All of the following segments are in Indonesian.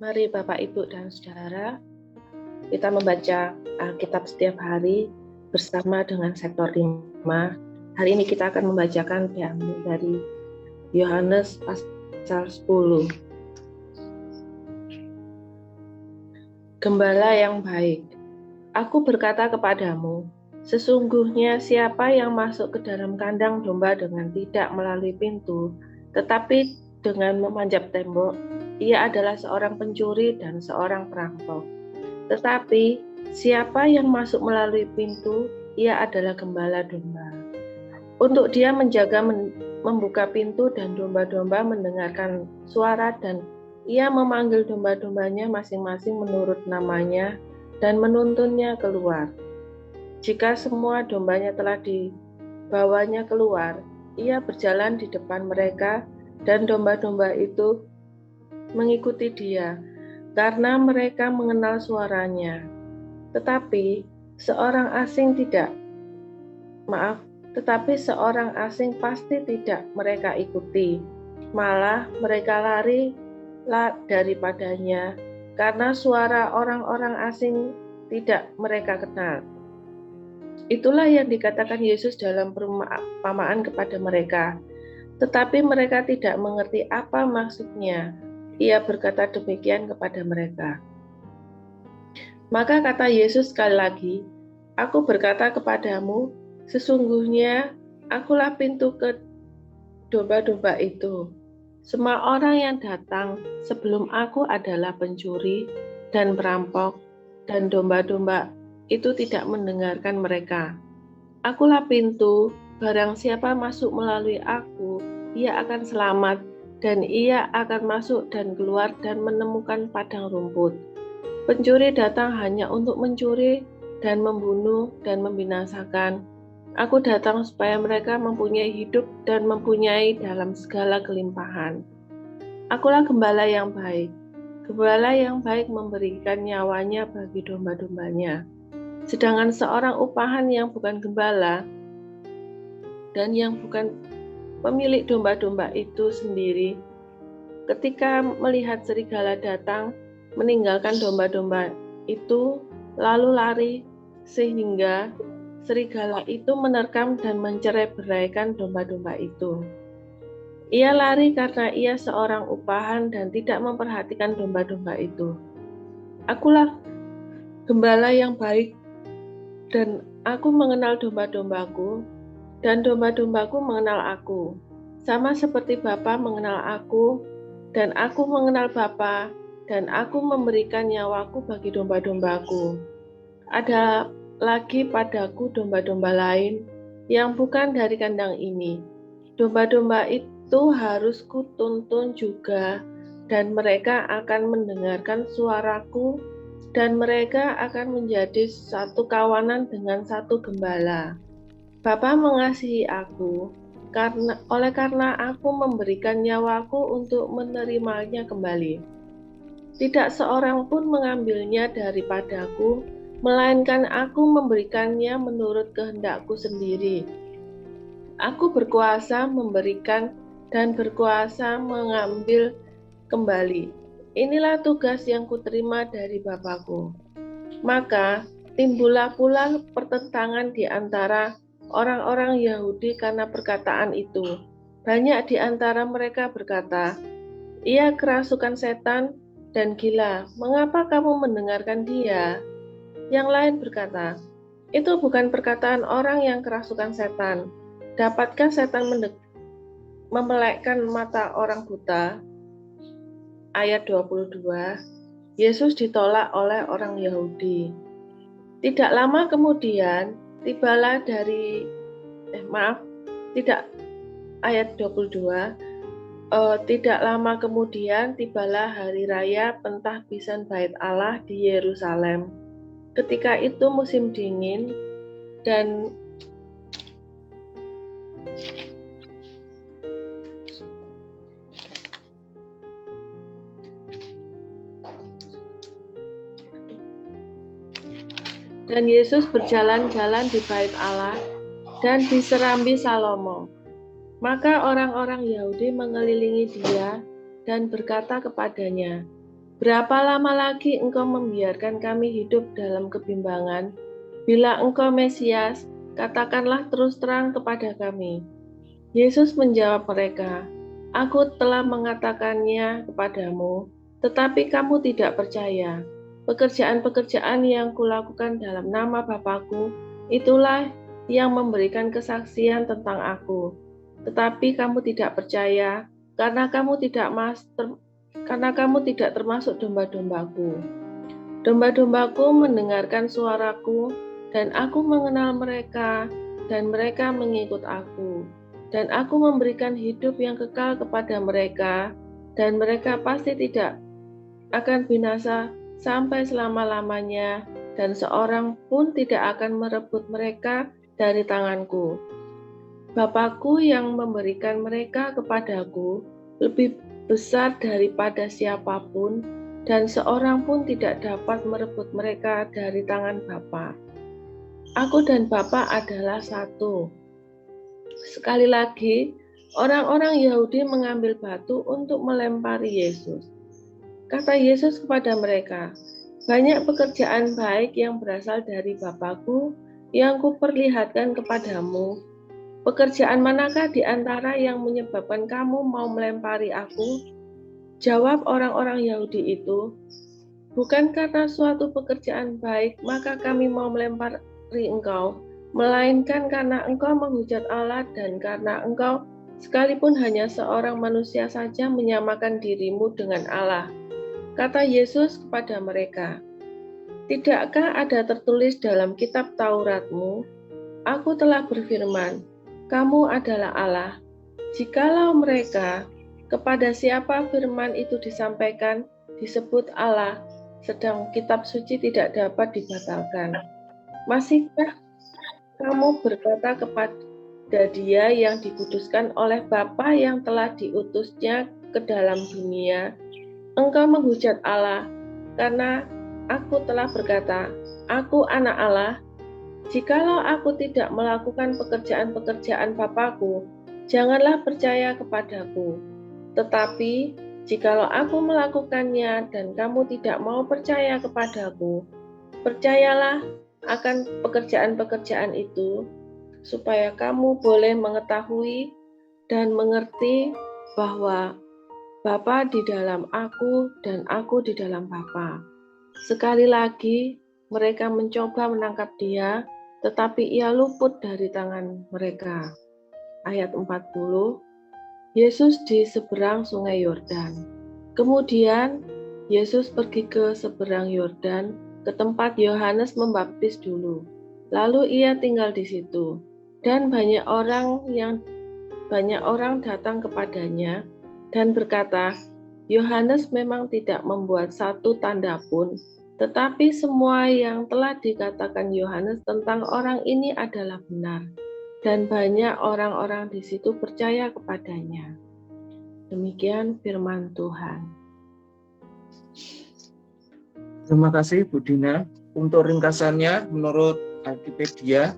Mari Bapak, Ibu, dan Saudara, kita membaca Alkitab setiap hari bersama dengan sektor 5. Hari ini kita akan membacakan diambil dari Yohanes pasal 10. Gembala yang baik. Aku berkata kepadamu, sesungguhnya siapa yang masuk ke dalam kandang domba dengan tidak melalui pintu, tetapi dengan memanjat tembok, ia adalah seorang pencuri dan seorang perampok. Tetapi siapa yang masuk melalui pintu, ia adalah gembala domba. Untuk dia menjaga membuka pintu dan domba-domba mendengarkan suara, dan ia memanggil domba-dombanya masing-masing menurut namanya dan menuntunnya keluar. Jika semua dombanya telah dibawanya keluar, ia berjalan di depan mereka, dan domba-domba itu mengikuti dia, karena mereka mengenal suaranya. Tetapi seorang asing pasti tidak mereka ikuti. Malah mereka lari daripadanya, karena suara orang-orang asing tidak mereka kenal. Itulah yang dikatakan Yesus dalam perumpamaan kepada mereka. Tetapi mereka tidak mengerti apa maksudnya. Ia berkata demikian kepada mereka. Maka kata Yesus sekali lagi, aku berkata kepadamu, sesungguhnya akulah pintu ke domba-domba itu. Semua orang yang datang sebelum aku adalah pencuri dan perampok, dan domba-domba itu tidak mendengarkan mereka. Akulah pintu, barang siapa masuk melalui aku, ia akan selamat, dan ia akan masuk dan keluar dan menemukan padang rumput. Pencuri datang hanya untuk mencuri dan membunuh dan membinasakan. Aku datang supaya mereka mempunyai hidup dan mempunyai dalam segala kelimpahan. Akulah gembala yang baik. Gembala yang baik memberikan nyawanya bagi domba-dombanya. Sedangkan seorang upahan yang bukan gembala dan yang bukan pemilik domba-domba itu sendiri, ketika melihat serigala datang, meninggalkan domba-domba itu, lalu lari, sehingga serigala itu menerkam dan mencerai-beraikan domba-domba itu. Ia lari karena ia seorang upahan dan tidak memperhatikan domba-domba itu. Akulah gembala yang baik, dan aku mengenal domba-dombaku, dan domba-dombaku mengenal aku. Sama seperti Bapa mengenal aku, dan aku mengenal Bapa, dan aku memberikan nyawaku bagi domba-dombaku. Ada lagi padaku domba-domba lain yang bukan dari kandang ini. Domba-domba itu harus kutuntun juga, dan mereka akan mendengarkan suaraku, dan mereka akan menjadi satu kawanan dengan satu gembala. Bapa mengasihi aku, karena aku memberikan nyawaku untuk menerimanya kembali. Tidak seorang pun mengambilnya daripadaku, melainkan aku memberikannya menurut kehendakku sendiri. Aku berkuasa memberikan dan berkuasa mengambil kembali. Inilah tugas yang kuterima dari Bapakku. Maka timbullah pula pertentangan di antara orang-orang Yahudi karena perkataan itu. Banyak di antara mereka berkata, ia kerasukan setan dan gila. Mengapa kamu mendengarkan dia? Yang lain berkata, itu bukan perkataan orang yang kerasukan setan. Dapatkah setan memelekkan mata orang buta? Ayat 22, Yesus ditolak oleh orang Yahudi. Tidak lama kemudian, ayat 22, tidak lama kemudian tibalah hari raya pentahbisan Bait Allah di Yerusalem. Ketika itu musim dingin, dan Yesus berjalan-jalan di Bait Allah dan di Serambi Salomo. Maka orang-orang Yahudi mengelilingi dia dan berkata kepadanya, Berapa lama lagi Engkau membiarkan kami hidup dalam kebimbangan? Bila Engkau Mesias, katakanlah terus terang kepada kami." Yesus menjawab mereka, "Aku telah mengatakannya kepadamu, tetapi kamu tidak percaya. Pekerjaan-pekerjaan yang kulakukan dalam nama Bapa-Ku, itulah yang memberikan kesaksian tentang Aku. Tetapi kamu tidak percaya, karena kamu tidak termasuk domba-dombaku. Domba-dombaku mendengarkan suaraku, dan Aku mengenal mereka, dan mereka mengikut Aku. Dan Aku memberikan hidup yang kekal kepada mereka, dan mereka pasti tidak akan binasa sampai selama-lamanya, dan seorang pun tidak akan merebut mereka dari tanganku. Bapa-Ku yang memberikan mereka kepadaku lebih besar daripada siapapun, dan seorang pun tidak dapat merebut mereka dari tangan Bapa. Aku dan Bapa adalah satu." Sekali lagi, orang-orang Yahudi mengambil batu untuk melempari Yesus. Kata Yesus kepada mereka, "Banyak pekerjaan baik yang berasal dari Bapa-Ku yang kuperlihatkan kepadamu. Pekerjaan manakah di antara yang menyebabkan kamu mau melempari Aku?" Jawab orang-orang Yahudi itu, "Bukan karena suatu pekerjaan baik maka kami mau melempari Engkau, melainkan karena Engkau menghujat Allah dan karena Engkau sekalipun hanya seorang manusia saja menyamakan dirimu dengan Allah." Kata Yesus kepada mereka, "Tidakkah ada tertulis dalam kitab Tauratmu, Aku telah berfirman, kamu adalah Allah." Jikalau mereka kepada siapa firman itu disampaikan disebut Allah, sedang kitab suci tidak dapat dibatalkan, masihkah kamu berkata kepada Dia yang dikuduskan oleh Bapa yang telah diutusnya ke dalam dunia, "Engkau menghujat Allah, karena Aku telah berkata, Aku anak Allah"? Jikalau Aku tidak melakukan pekerjaan-pekerjaan Bapa-Ku, janganlah percaya kepadaku. Tetapi jikalau Aku melakukannya dan kamu tidak mau percaya kepadaku, percayalah akan pekerjaan-pekerjaan itu, supaya kamu boleh mengetahui dan mengerti bahwa Bapa di dalam Aku dan Aku di dalam Bapa. Sekali lagi mereka mencoba menangkap Dia, tetapi Ia luput dari tangan mereka. Ayat 40, Yesus di seberang sungai Yordan. Kemudian Yesus pergi ke seberang Yordan, ke tempat Yohanes membaptis dulu. Lalu Ia tinggal di situ, dan banyak orang datang kepadanya dan berkata, "Yohanes memang tidak membuat satu tanda pun, tetapi semua yang telah dikatakan Yohanes tentang orang ini adalah benar." Dan banyak orang-orang di situ percaya kepadanya. Demikian firman Tuhan. Terima kasih Bu Dina. Untuk ringkasannya menurut Wikipedia,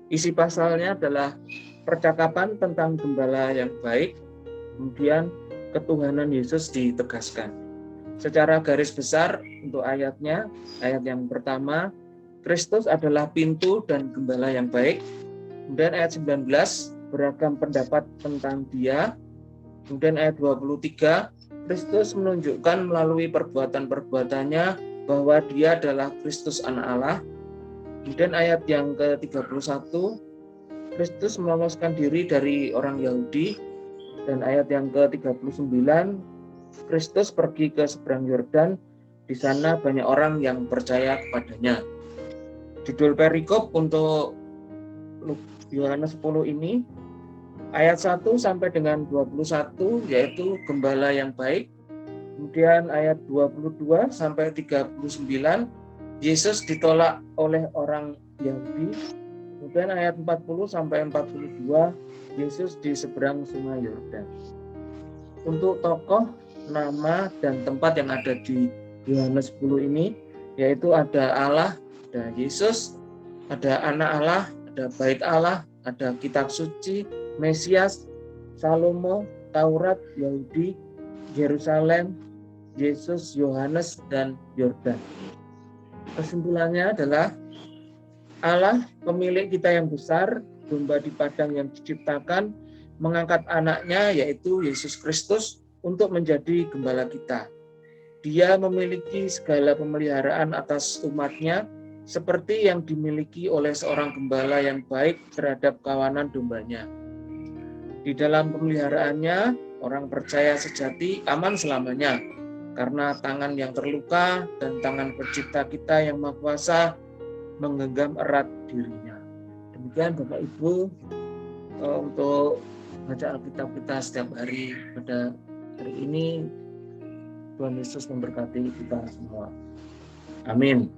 isi pasalnya adalah percakapan tentang gembala yang baik, kemudian ketuhanan Yesus ditegaskan. Secara garis besar untuk ayatnya, ayat yang pertama, Kristus adalah pintu dan gembala yang baik. Kemudian ayat 19, beragam pendapat tentang Dia. Kemudian ayat 23, Kristus menunjukkan melalui perbuatan-perbuatannya bahwa Dia adalah Kristus anak Allah. Kemudian ayat yang ke-31, Kristus meloloskan diri dari orang Yahudi. Dan ayat yang ke-39, Kristus pergi ke seberang Yordan. Di sana banyak orang yang percaya kepadanya. Judul perikop untuk Yohanes 10 ini, ayat 1 sampai dengan 21 yaitu gembala yang baik. Kemudian ayat 22 sampai 39, Yesus ditolak oleh orang Yahudi. Kemudian ayat 40 sampai 42, Yesus di seberang sungai Yordan. Untuk tokoh, nama, dan tempat yang ada di Yohanes 10 ini, yaitu ada Allah, ada Yesus, ada anak Allah, ada bait Allah, ada kitab suci, Mesias, Salomo, Taurat, Yahudi, Yerusalem, Yesus, Yohanes, dan Yordan. Kesimpulannya adalah Allah, pemilik kita yang besar, domba di padang yang diciptakan, mengangkat anaknya yaitu Yesus Kristus untuk menjadi gembala kita. Dia memiliki segala pemeliharaan atas umatnya seperti yang dimiliki oleh seorang gembala yang baik terhadap kawanan dombanya. Di dalam pemeliharaannya, orang percaya sejati aman selamanya karena tangan yang terluka dan tangan pencipta kita yang Maha Kuasa menggenggam erat dirinya. Demikian Bapak Ibu untuk baca Alkitab kita setiap hari pada hari ini. Tuhan Yesus memberkati kita semua. Amin.